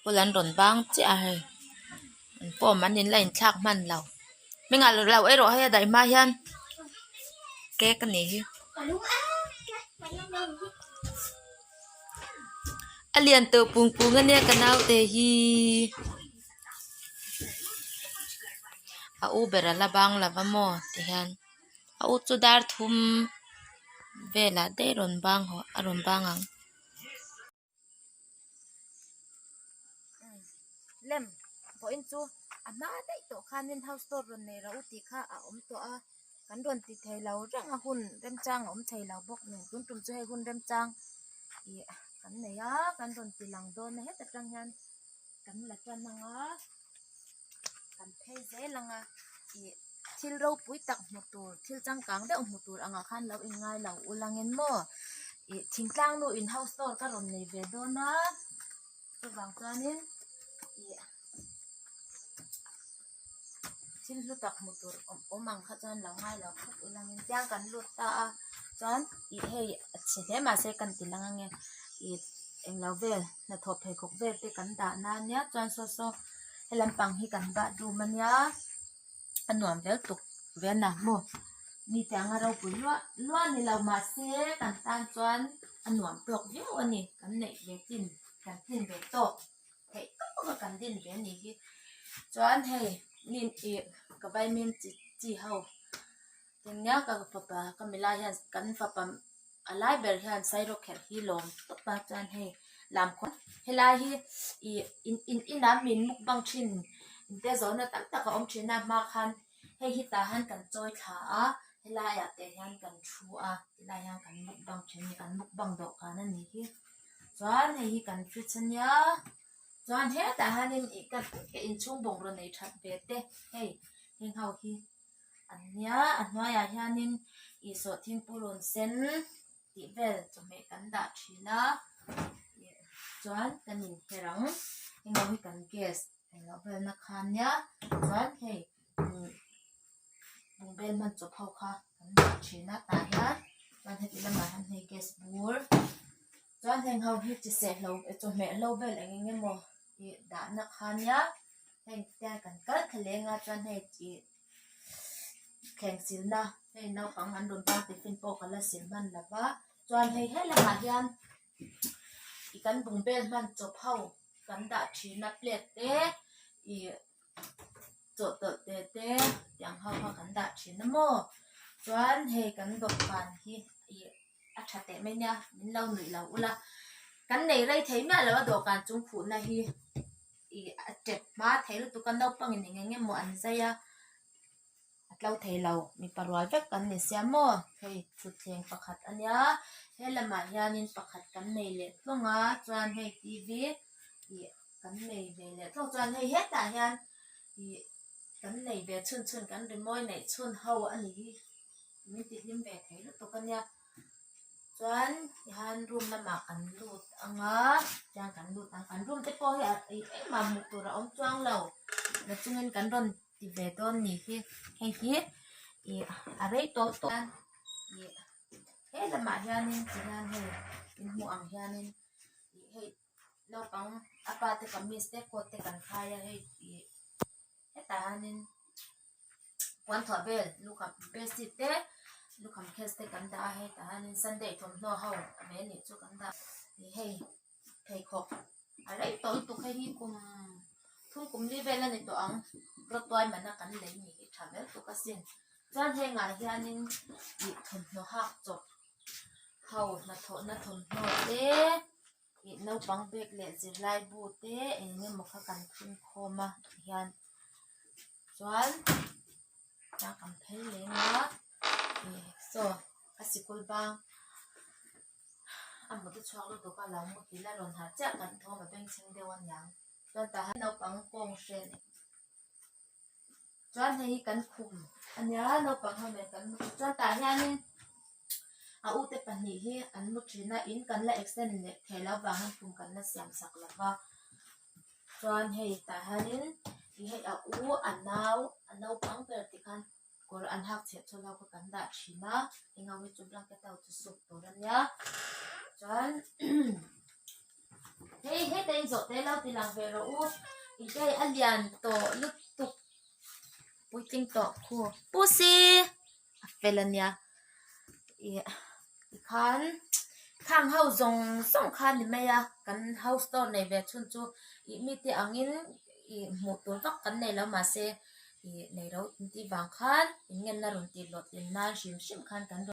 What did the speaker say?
Pulan ron bang chi a he po man in lain thak man lo me nga lo ai ro hay dai ma hian ke ka ni hi alian to pung pung ane kanau te hi a u bera la bang la va mo te hian a u chu dar thum vela de ron bang ho a ron bang ang lem po in chu a na dai to khanin house store ron nei ra u ti kha a om to a kan ron ti thei lo rang a hun rem chang om thei lo bok nu tum tum chu he hun rem chang i kan nei a kan ron ti lang don na het atang hian kan la chan nga kan thei ze langa i thil ro pui tak motor thil chang kang de motor anga khan lo in ngai lo ulangin mo i thingtlang nu in house store ka ron nei ve do na chu wang chanin i thil lu tak motor omang kha chan lo ngai lo khut ulangin tyang kan lut ta a chan i hei che he ma se kan tilang nge i eng lo vel na thop he khok vel te kan da na nya chan so helam pang hi kan ba du mania anuam vel tuk ve na mo ni tang aro pui lo ni lo ma se kan tan chuan anuam tok veu ani kan nei ve tin kan tin ve to hei to kan din ve ni hi chuan hei nin e ka bai mem chi ho tin nya ka papa ka mila hian kan papa alai ber hian sai ro kher hi lom to pa chuan hei lam kho helai hi in na min muk bang thin te zona tak tak om thina ma khan hei hi ta han kan choi tha a helai ya te hian kan thu a helai hian kan muk bang thin kan muk bang do kan ani hi chuan hei hi kan fi chania chuan he ta hanin i ka in chung bong ro nei that ve te hei heng hau hi ania anwaya hianin i so thing pulun sen ti vel chome kan da thina chuan kanin herang englo hi kan gas englo vel na khan nya chuan hei bung bel man chop ho kha kan da thina ta hian chuan heti lama han hei gas bur chuan heng ho hi chi se lo chome lo vel engenge mo i da na khan nya heng ta kan kal thalenga chuan hei chi kheng sil na hei no pang an ron ta tifin po kala sil man lava chuan hei lama hian i kan bung bel man chop ho kan da thina plate te i cho to te yang ho kha kan da thina mo chuan hei kan dok kan hi i a tha te me nya min lo nui lo ula kan nei rei thei na lo do kan chung khu na hi i a tep ma thei lu tu kan dok pang ni nge mo an zaya atlau thei lo mi parwal vek kan ni sia mo hei thu thleng pakhat ania helama hianin pakhat kan nei le tlonga chuan hei tv i kan nei ve le tlo chuan hei heta hian i kan nei ve chun kan remoi nei chun ho ani hi min ti lim ve thei lu to kania chuan han room lama kan lut anga chang kan lut ang kan room te po hi ai ma mu tu ra om chuang lo na chungen kan ron ti ve don ni hi hei hi i arei to i he lama hianin chihan hei in mu ang hianin i hei lo pang apa te kamis te ko te kan khaya hei i heta hanin wan thwa bel lukham besi te lukham khes te kan da hei ta hanin sunday thom no ho me ni chu kan da ni hei thei khok arei to tu khai hi thum kum li bela ni to ang ro toy mana kan lei ni hi thamel tu ka sin chuan he nga hianin i thom no hak chop ho na thon no te i no pang bek le zirlai bu te enge mokha kan thun khoma hian chuan ta kam phel lenga so asikul bang amu tu chhak lu to ka la mu ti la ron ha cha kan thoma beng ching de wan yang chuan ta no pang kong shen chuan hei kan khum ania no pang ha me kan chuan ta hianin a u te pani hi an mu thina in kan la extend le thela wa han khum kan na siam sak lawa chuan hei ta hanin i hei a u anau pang per ti khan kor an hak che chola ko kan da thina inga wi chu blanket out chu sup to ran ya chuan hey tay dỗ tay lau thì làm về rồi u ý cái ăn liền tổ lúc tục bui tinh tổ khu pussy về lần nha ý khan khang hậu dùng song khan thì mày à căn house store này về chun chu ý mi ti angin ý một tuổi vắc căn này là mà se ý này đâu ti vàng khan ý nghe na run ti lọt in na shim shim khan căn